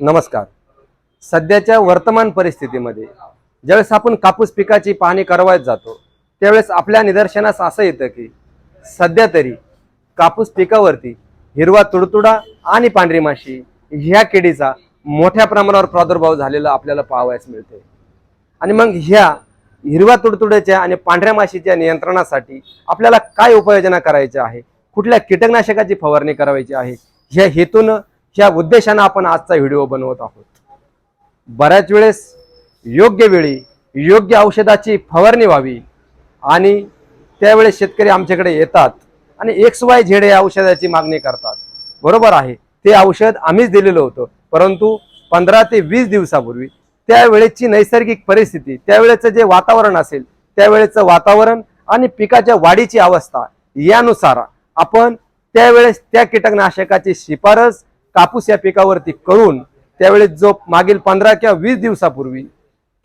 नमस्कार. सध्याच्या वर्तमान परिस्थितीमध्ये ज्यावेळेस आपण कापूस पिकाची पाहणी करावयास जातो त्यावेळेस आपल्या निदर्शनास असं येतं की सध्या तरी कापूस पिकावरती हिरवा तुडतुडा आणि पांढरी माशी ह्या किडीचा मोठ्या प्रमाणावर प्रादुर्भाव झालेला आपल्याला पाहावयास मिळते. आणि मग ह्या हिरव्या तुडतुड्याच्या आणि पांढऱ्या माशीच्या नियंत्रणासाठी आपल्याला काय उपाययोजना करायची आहे, कुठल्या कीटकनाशकाची फवारणी करायची आहे, ह्या हेतून ह्या उद्देशाने आपण आजचा व्हिडिओ बनवत आहोत. बऱ्याच वेळेस योग्य वेळी योग्य औषधाची फवारणी व्हावी आणि त्यावेळेस शेतकरी आमच्याकडे येतात आणि XYZ या औषधाची मागणी करतात. बरोबर आहे, ते औषध आम्हीच दिलेलं होतं, परंतु 15 ते 20 दिवसापूर्वी त्यावेळेची नैसर्गिक परिस्थिती, त्यावेळेचं जे वातावरण असेल, त्यावेळेचं वातावरण आणि पिकाच्या वाढीची अवस्था यानुसार आपण त्यावेळेस त्या कीटकनाशकाची शिफारस कापूस या पिकावरती करून त्यावेळेस जो मागील 15 किंवा 20 दिवसापूर्वी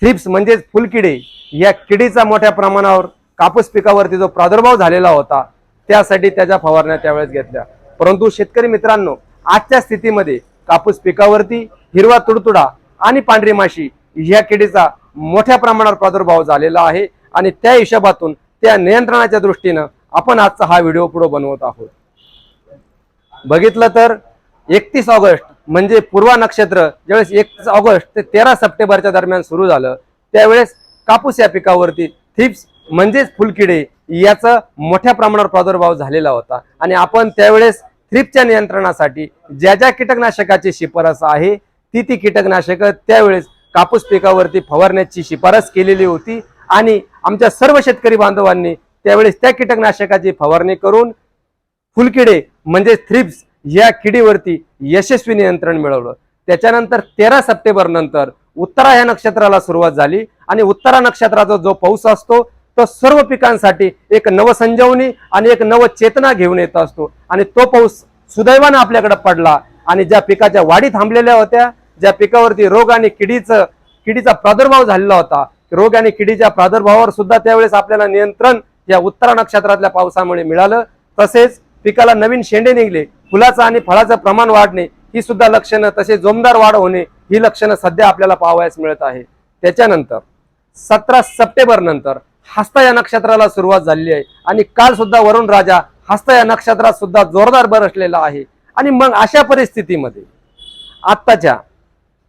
थ्रिप्स म्हणजे फुलकिडे या किडीचा मोठ्या प्रमाणावर कापूस पिकावरती जो प्रादुर्भाव झालेला होता त्यासाठी त्याच्या फवारण्या त्यावेळेस घेतल्या. परंतु शेतकरी मित्रांनो, आजच्या स्थितीमध्ये कापूस पिकावरती हिरवा तुडतुडा आणि पांढरी माशी ह्या किडीचा मोठ्या प्रमाणावर प्रादुर्भाव झालेला आहे आणि त्या हिशोबातून त्या नियंत्रणाच्या दृष्टीनं आपण आजचा हा व्हिडिओ पुढे बनवत आहोत. बघितलं तर 31 ऑगस्ट म्हणजे पूर्व नक्षत्र ज्यावेळेस 31 ऑगस्ट ते 13 सप्टेंबरच्या दरम्यान सुरू झालं त्यावेळेस कापूस या पिकावरती थ्रिप्स म्हणजेच फुलकिडे याचा मोठ्या प्रमाणावर प्रादुर्भाव झालेला होता आणि आपण त्यावेळेस थ्रिप्सच्या नियंत्रणासाठी ज्या ज्या कीटकनाशकाची शिफारस आहे ती कीटकनाशक त्यावेळेस कापूस पिकावरती फवारण्याची शिफारस केलेली होती आणि आमच्या सर्व शेतकरी बांधवांनी त्यावेळेस त्या कीटकनाशकाची फवारणी करून फुलकिडे म्हणजे थ्रिप्स या किडीवरती यशस्वी नियंत्रण मिळवलं. त्याच्यानंतर 13 सप्टेंबर नंतर उत्तरा या नक्षत्राला सुरुवात झाली आणि उत्तरा नक्षत्राचा जो पाऊस असतो तो सर्व पिकांसाठी एक नवसंजीवनी आणि एक नवचेतना घेऊन येत असतो आणि तो पाऊस सुदैवाने आपल्याकडे पडला आणि ज्या पिकाच्या वाढी थांबलेल्या होत्या, ज्या पिकावरती रोग आणि किडीचा प्रादुर्भाव झालेला होता, रोग आणि किडीच्या प्रादुर्भावावर सुद्धा त्यावेळेस आपल्याला नियंत्रण या उत्तरा नक्षत्रातल्या पावसामुळे मिळालं. तसेच पिकाला नवीन शेंडे निघले, फुलाचं आणि फळाचं प्रमाण वाढणे ही सुद्धा लक्षणं, तसे जोमदार वाढ होणे ही लक्षणं सध्या आपल्याला पाहावयास मिळत आहे. त्याच्यानंतर 17 सप्टेंबर नंतर हस्त या नक्षत्राला सुरुवात झालेली आहे आणि काल सुद्धा वरुण राजा हस्त या नक्षत्रात सुद्धा जोरदार बरसलेला आहे. आणि मग अशा परिस्थितीमध्ये आत्ताच्या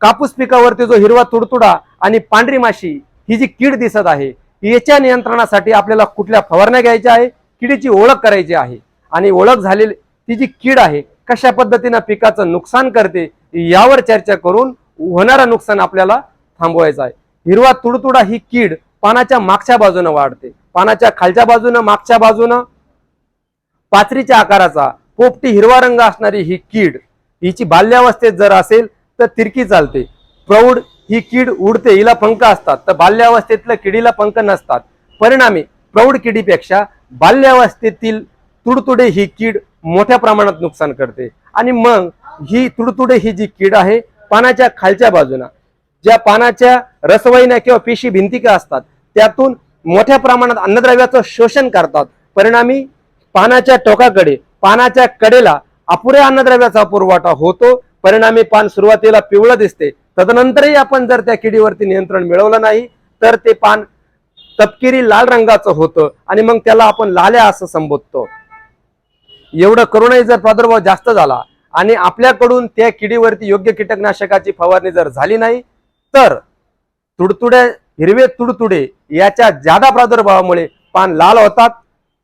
कापूस पिकावरती जो हिरवा तुडतुडा आणि पांढरी माशी ही जी कीड दिसत आहे याच्या नियंत्रणासाठी आपल्याला कुठल्या फवारण्या घ्यायच्या आहे, किडीची ओळख करायची आहे आणि ओळख झालेली ती जी कीड आहे कशा पद्धतीने पिकाचं नुकसान करते यावर चर्चा करून होणारं नुकसान आपल्याला थांबवायचं आहे. हिरवा तुडतुडा ही कीड पानाच्या मागच्या बाजूने वाढते, पानाच्या खालच्या बाजूने मागच्या बाजूने पाचरीच्या आकाराचा पोपटी हिरवा रंग असणारी ही कीड हिची बाल्यावस्थेत जर असेल तर तिरकी चालते. प्रौढ ही कीड उडते, हिला पंख असतात, तर बाल्यावस्थेतल्या किडीला पंख नसतात. परिणामी प्रौढ किडीपेक्षा बाल्यावस्थेतील तुडतुडे ही कीड मोठ्या प्रमाणात नुकसान करते. आणि मग ही तुडतुडे ही जी कीड आहे पानाच्या खालच्या बाजूला ज्या पानाच्या रसवाहिन्या किंवा पेशी भिंतिका असतात त्यातून मोठ्या प्रमाणात अन्नद्रव्याचं शोषण करतात. परिणामी पानाच्या टोकाकडे, पानाच्या कडेला अपुऱ्या अन्नद्रव्याचा पुरवठा होतो. परिणामी पान सुरुवातीला पिवळं दिसते, तदनंतरही आपण जर त्या किडीवरती नियंत्रण मिळवलं नाही तर ते पान तपकिरी लाल रंगाचं होतं आणि मग त्याला आपण लाल्या असं संबोधतो. एवढं करूनही जर प्रादुर्भाव जास्त झाला आणि आपल्याकडून त्या किडीवरती योग्य कीटकनाशकाची फवारणी जर झाली नाही तर हिरवे तुडतुडे याच्या जादा प्रादुर्भावामुळे पान लाल होतात,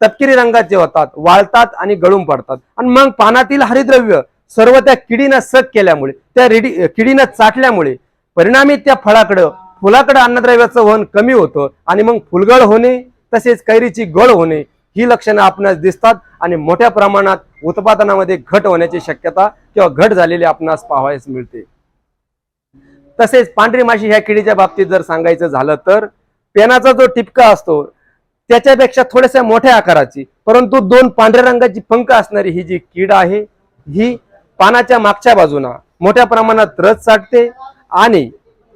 तपकिरी रंगाचे होतात, वाळतात आणि गळून पडतात आणि मग पानातील हरितद्रव्य सर्व त्या किडीनं सक केल्यामुळे, त्या किडीनं चाटल्यामुळे परिणामी त्या फुलाकडे अन्नद्रव्याचं वहन कमी होतं आणि मग फुलगळ होणे तसेच कैरीची गळ होणे ही लक्षणं आपणास दिसतात आणि मोठ्या प्रमाणात उत्पादनामध्ये घट होण्याची शक्यता किंवा घट झालेली आपणास पाहावयास मिळते. तसेच पांढरी माशी ह्या किडीच्या बाबतीत जर सांगायचं झालं तर पेनाचा जो टिपका असतो त्याच्यापेक्षा थोड्याशा मोठ्या आकाराची परंतु 2 पांढऱ्या रंगाची पंख असणारी ही जी कीड आहे ही पानाच्या मागच्या बाजूला मोठ्या प्रमाणात रस चाटते आणि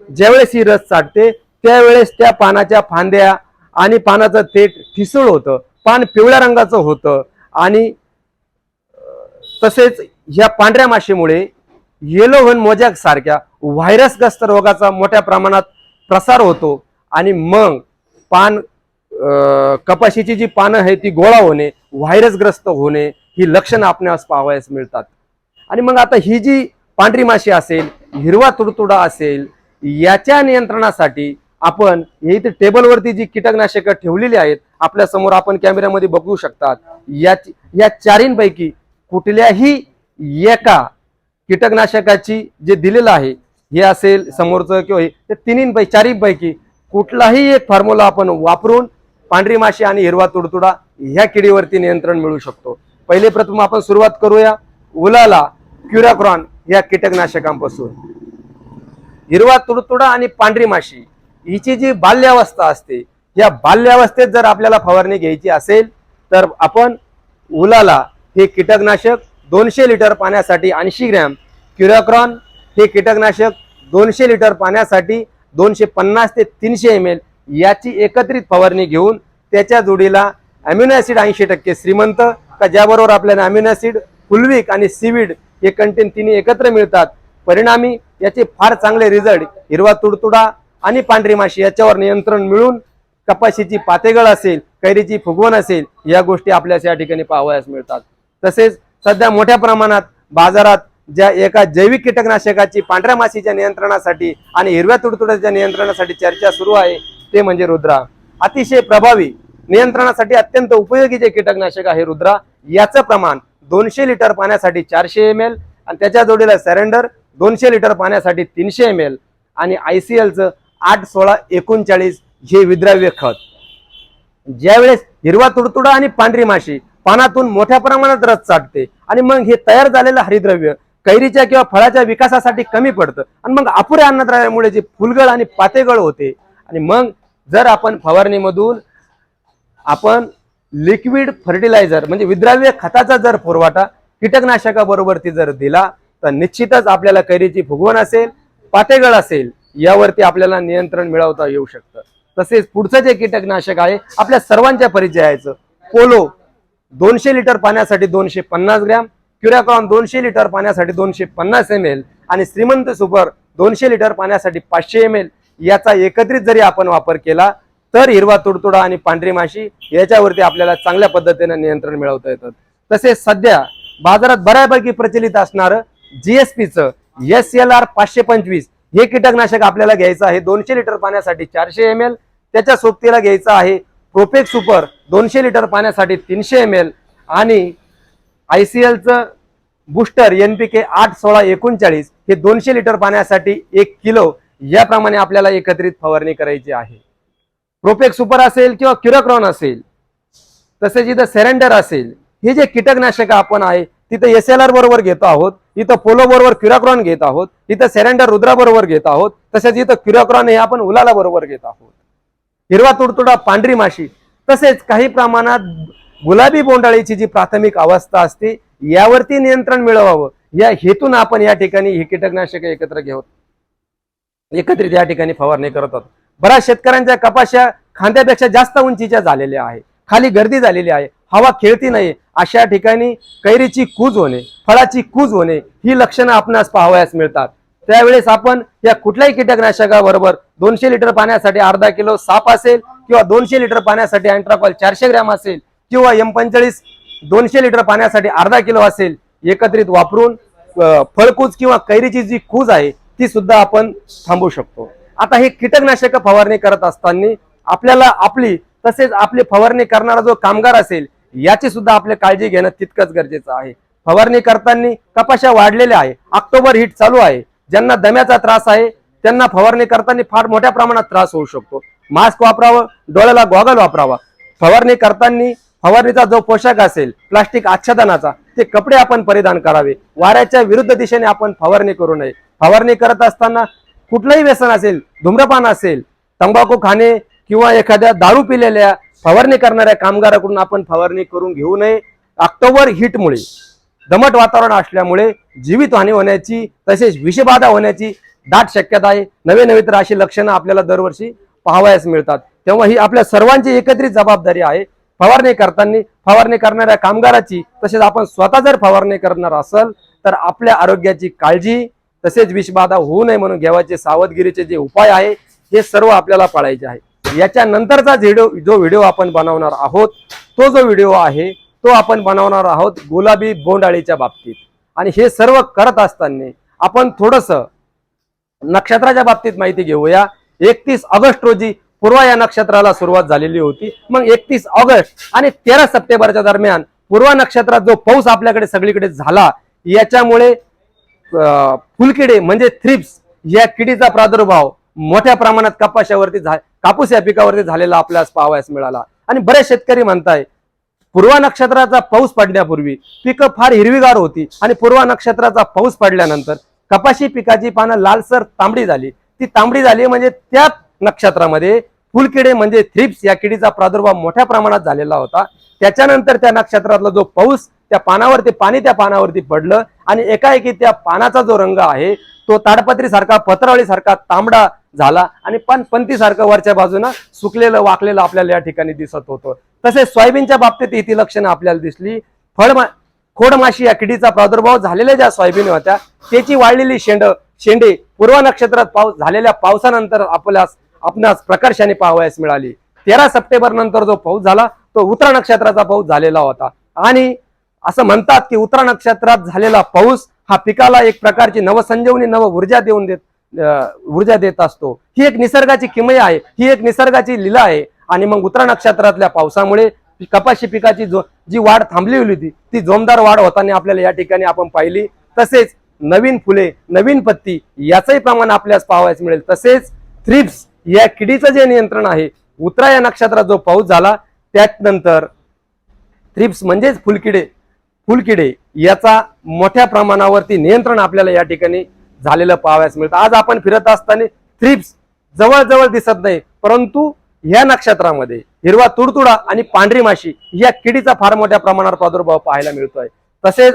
ज्यावेळेस ही रस चाटते त्यावेळेस त्या पानाच्या फांद्या आणि पानाचं थेट ठिसूळ होतं, पान पिवळ्या रंगाचं होतं आणि तसेच ह्या पांढऱ्या माशीमुळे येलो व्हन मोजॅक सारख्या व्हायरसग्रस्त रोगाचा मोठ्या प्रमाणात प्रसार होतो आणि मग कपाशीची जी पानं आहे ती गोळा होणे, व्हायरसग्रस्त होणे ही लक्षणं आपणास पाहावयास मिळतात. आणि मग आता ही जी पांढरी माशी असेल, हिरवा तुडतुडा असेल, याच्या नियंत्रणासाठी आपण इथे टेबलवरती जी कीटकनाशकं ठेवलेली आहेत आपल्या समोर आपण कॅमेऱ्यामध्ये बघू शकतात. या चारींपैकी कुठल्याही एका कीटकनाशकाची जे दिलेलं आहे हे असेल समोरचं किंवा हे चारींपैकी कुठलाही एक फॉर्म्युला आपण वापरून पांढरी माशी आणि हिरवा तुडतुडा ह्या किडीवरती नियंत्रण मिळू शकतो. पहिले प्रथम आपण सुरुवात करूया उलाला क्युराक्रॉन या कीटकनाशकांपासून. हिरवा तुडतुडा आणि पांढरी माशी हिची जी बाल्यावस्था असते, या बाल्यावस्थेत जर आपल्याला फवारणी घ्यायची असेल तर आपण उलाला हे कीटकनाशक 200 लिटर पाण्यासाठी 80 ग्रॅम, क्युराक्रॉन हे कीटकनाशक 200 लिटर पाण्यासाठी 250 ते 300 ml याची एकत्रित फवारणी घेऊन त्याच्या जोडीला अमिनो ऍसिड 80% श्रीमंत का ज्याबरोबर आपल्याला अमिनो ऍसिड, फुलविक आणि सीविड हे कंटेंट तिन्ही एकत्र मिळतात. परिणामी याचे फार चांगले रिझल्ट हिरवा तुडतुडा आणि पांढरी माशी याच्यावर नियंत्रण मिळून कपाशीची पातेगळ असेल, कैरीची फुगवण असेल या गोष्टी आपल्याला या ठिकाणी पाहावयास मिळतात. तसेच सध्या मोठ्या प्रमाणात बाजारात ज्या एका जैविक कीटकनाशकाची पांढऱ्या माशीच्या नियंत्रणासाठी आणि हिरव्या तुडतुड्याच्या नियंत्रणासाठी चर्चा सुरू आहे ते म्हणजे रुद्रा. अतिशय प्रभावी नियंत्रणासाठी अत्यंत उपयोगी जे कीटकनाशक आहे रुद्रा, याचं प्रमाण 200 लिटर पाण्यासाठी 400 ml आणि त्याच्या जोडीला सरेंडर 200 लिटर पाण्यासाठी 300 ml आणि ICLचं 8-16-39 हे विद्राव्य खत. ज्यावेळेस हिरवा तुडतुडा आणि पांढरी माशी पानातून मोठ्या प्रमाणात रस चाटते आणि मग हे तयार झालेलं हरितद्रव्य कैरीच्या किंवा फळाच्या विकासासाठी कमी पडतं आणि मग अपुऱ्या अन्नद्रव्यामुळे जे फुलगळ आणि पातेगळ होते. आणि मग जर आपण फवारणीमधून आपण लिक्विड फर्टिलायझर म्हणजे विद्राव्य खताचा जर पुरवठा कीटकनाशकाबरोबरती जर दिला तर निश्चितच आपल्याला कैरीची फुगवण असेल, पातेगळ असेल यावरती आपल्याला नियंत्रण मिळवता येऊ शकतं. तसेच पुढचं जे कीटकनाशक आहे आपल्या सर्वांच्या परिचयाचं पोलो 200 लिटर पाण्यासाठी 250 ग्रॅम, क्युराक्रॉन 200 लिटर पाण्यासाठी 250 ml आणि श्रीमंत सुपर 200 लिटर पाण्यासाठी 500 ml याचा एकत्रित जरी आपण वापर केला तर हिरवा तुडतुडा आणि पांढरी माशी याच्यावरती आपल्याला चांगल्या पद्धतीने नियंत्रण मिळवता येतं. तसेच सध्या बाजारात बऱ्यापैकी प्रचलित असणारं GSPचं SLR 525 हे कीटकनाशक आपल्याला घ्यायचं आहे 200 लिटर पाण्यासाठी 400 ml. त्याच्या सोबतीला घ्यायचं आहे प्रोपेक सुपर 200 लिटर पाण्यासाठी 300 ml आणि ICLचं बुस्टर NPK 8-16-39 हे 200 लिटर पाण्यासाठी 1 किलो याप्रमाणे आपल्याला एकत्रित फवारणी करायची आहे. प्रोपेक सुपर असेल किंवा क्युराक्रॉन असेल, तसेच इथं सेरेंडर असेल, हे जे कीटकनाशक आपण आहे तिथं SLR बरोबर घेतो आहोत, इथं पोलो बरोबर क्युराक्रॉन घेत आहोत, इथं सेरेंडर रुद्रा बरोबर घेत आहोत, तसेच इथं क्युराक्रॉन हे आपण उलाला बरोबर घेत आहोत. हिरवा तुडतुडा, पांढरी माशी तसेच काही प्रमाणात गुलाबी बोंडाळीची जी प्राथमिक अवस्था असते यावरती नियंत्रण मिळवावं या हेतून आपण या ठिकाणी ही कीटकनाशके एकत्रित या ठिकाणी फवारणी करत आहोत. बऱ्याच शेतकऱ्यांच्या कपाशा खांद्यापेक्षा जास्त उंचीच्या झालेल्या आहे, खाली गर्दी झालेली आहे, हवा खेळती नाही, अशा ठिकाणी कैरीची कूज होणे, फळाची कूज होणे ही लक्षणं आपणास पाहावयास मिळतात. त्यावेळेस आपण या कुठल्याही कीटकनाशकाबरोबर 200 लिटर पाण्यासाठी अर्धा किलो साप असेल किंवा 200 लिटर पाण्यासाठी अँट्राकॉल 400 ग्रॅम असेल किंवा M45 200 लिटर पाण्यासाठी अर्धा किलो असेल एकत्रित वापरून फळकूज किंवा कैरीची जी कूज आहे ती सुद्धा आपण थांबवू शकतो. आता हे कीटकनाशक फवारणी करत असताना आपल्याला तसेच आपली फवारणी करणारा जो कामगार असेल याची सुद्धा आपली काळजी घेणं तितकंच गरजेचं आहे. फवारणी करताना कपाशा वाढलेल्या आहे, ऑक्टोबर हीट चालू आहे, ज्यांना दम्याचा त्रास आहे त्यांना फवारणी करताना फार मोठ्या प्रमाणात त्रास होऊ शकतो. मास्क वापरावं, डोळ्याला गॉगल वापरावा. फवारणी करताना फवारणीचा जो पोशाख असेल प्लास्टिक आच्छादनाचा ते कपडे आपण परिधान करावे. वाऱ्याच्या विरुद्ध दिशेने आपण फवारणी करू नये. फवारणी करत असताना कुठलंही व्यसन असेल, धूम्रपान असेल, तंबाखू खाणे किंवा एखाद्या दारू पिलेल्या फवारणी करणाऱ्या कामगाराकडून आपण फवारणी करून घेऊ नये. ऑक्टोबर हीटमुळे दमट वातावरण असल्यामुळे जीवितहानी होण्याची तसेच विषबाधा होण्याची दाट शक्यता आहे. नवे तर अशी लक्षणं आपल्याला दरवर्षी पाहावयास मिळतात. तेव्हा ही आपल्या सर्वांची एकत्रित जबाबदारी आहे. फवारणी करताना फवारणी करणाऱ्या कामगाराची तसेच आपण स्वतः जर फवारणी करणार असेल तर आपल्या आरोग्याची काळजी तसेच विषबाधा होऊ नये म्हणून घेवायचे सावधगिरीचे जे उपाय आहे हे सर्व आपल्याला पाळायचे आहे। याच्या नंतरचा जो व्हिडिओ आपण बनवणार आहोत तो जो व्हिडिओ आहे तो आपण बनवणार आहोत गुलाबी बोंडअळीच्या बाबतीत। आणि हे सर्व करत असताना आपण थोडस नक्षत्राच्या बाबतीत माहिती घेऊया। 31 ऑगस्ट रोजी पूर्वा या नक्षत्राला सुरुवात झालेली होती। मग 31 ऑगस्ट आणि 13 सप्टेंबरच्या दरम्यान पूर्वा नक्षत्रात जो पाऊस आपल्याकडे सगळीकडे झाला याच्यामुळे फुलकिडे म्हणजे थ्रिप्स या किडीचा प्रादुर्भाव मोठ्या प्रमाणात कापूस या पिकावरती झालेला आपल्याला पाहावयास मिळाला। आणि बरेच शेतकरी म्हणताय पूर्वा नक्षत्राचा पाऊस पडण्यापूर्वी पिकं फार हिरवीगार होती आणि पूर्वा नक्षत्राचा पाऊस पडल्यानंतर कपाशी पिकाची पानं लालसर तांबडी झाली। ती तांबडी झाली म्हणजे त्या नक्षत्रामध्ये फुलकिडे म्हणजे थ्रिप्स या किडीचा प्रादुर्भाव मोठ्या प्रमाणात झालेला होता। त्याच्यानंतर त्या नक्षत्रातला जो पाऊस त्या पानावरती पाणी त्या पानावरती पडलं आणि एकाएकी त्या पानाचा जो रंग आहे तो ताडपत्री सारखा पत्रावळी सारखा तांबडा झाला आणि पंती सारखं वरच्या बाजूने सुकलेलं वाकलेलं आपल्याला या ठिकाणी दिसत होतं। तसेच सोयाबीनच्या बाबतीत ही लक्षणं आपल्याला दिसली। खोडमाशी या किडीचा प्रादुर्भाव झालेल्या ज्या सोयाबीन होत्या त्याची वाळलेली शेंडे पूर्व नक्षत्रात पाऊस झालेल्या पावसानंतर आपणास प्रकर्षाने पाहावयास मिळाली। 13 सप्टेंबर नंतर जो पाऊस झाला तो उत्तरा नक्षत्राचा पाऊस झालेला होता। आणि असं म्हणतात की उत्तरा नक्षत्रात झालेला पाऊस हा पिकाला एक प्रकारची नवसंजीवनी नव ऊर्जा देत असतो। ही एक निसर्गाची किमया आहे, ही एक निसर्गाची लीला आहे। आणि मग उत्तरा नक्षत्रातल्या पावसामुळे कपाशी पिकाची जी वाढ थांबली होती ती जोमदार वाढ होताना आपल्याला या ठिकाणी आपण पाहिली। तसेच नवीन फुले नवीन पत्ती याचंही प्रमाण आपल्यास पाहावयास मिळेल। तसेच थ्रिप्स या किडीचं जे नियंत्रण आहे उत्तरा या नक्षत्रात जो पाऊस झाला त्यानंतर थ्रिप्स म्हणजेच फुलकिडे याचा मोठ्या प्रमाणावरती नियंत्रण आपल्याला या ठिकाणी झालेलं पाहावयास मिळतं। आज आपण फिरत असताना थ्रिप्स जवळ दिसत नाही, परंतु या नक्षत्रामध्ये हिरवा तुडतुडा आणि पांढरी माशी या किडीचा फार मोठ्या प्रमाणावर प्रादुर्भाव पाहायला मिळतोय। तसेच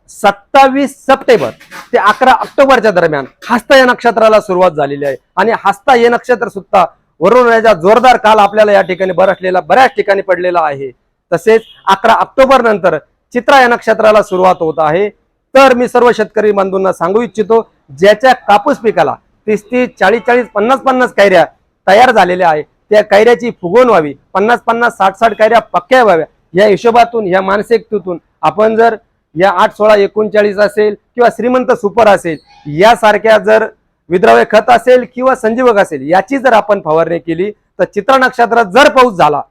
27 सप्टेंबर ते 11 ऑक्टोबरच्या दरम्यान हस्त या नक्षत्राला सुरुवात झालेली आहे। आणि हस्ता हे नक्षत्र सुद्धा वरुणाचा जोरदार काल आपल्याला या ठिकाणी बऱ्याच ठिकाणी पडलेला आहे। तसेच 11 ऑक्टोबर नंतर चित्रा या नक्षत्राला सुरुवात होत आहे। तर मी सर्व शेतकरी बंधूंना सांगू इच्छितो ज्याच्या कापूस पिकाला 30-30, 40-40, 50-50 कैऱ्या तयार झालेल्या आहे त्या कैऱ्याची फुगवण व्हावी, 50-50, 60-60 कैऱ्या पक्क्या व्हाव्या या हिशोबातून या मानसिकतेतून आपण जर या 8-16-39 असेल किंवा श्रीमंत सुपर असेल यासारख्या जर विद्राव्य खत असेल किंवा संजीवक असेल याची जर आपण फवारणी केली तर चित्रा नक्षत्रात जर पाऊस झाला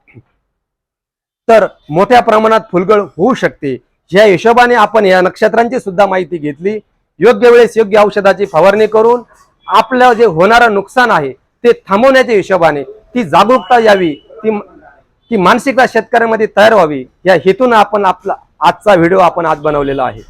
तर मोठ्या प्रमाणात फुलगळ होऊ शकते। या हिशोबाने आपण या नक्षत्रांची सुद्धा माहिती घेतली। योग्य वेळेस योग्य औषधाची फवारणी करून आपलं जे होणारं नुकसान आहे ते थांबवण्याच्या हिशोबाने ती जागरूकता यावी, ती मानसिकता शेतकऱ्यांमध्ये तयार व्हावी या हेतून आपण आपला आजचा व्हिडिओ आपण आज बनवलेला आहे।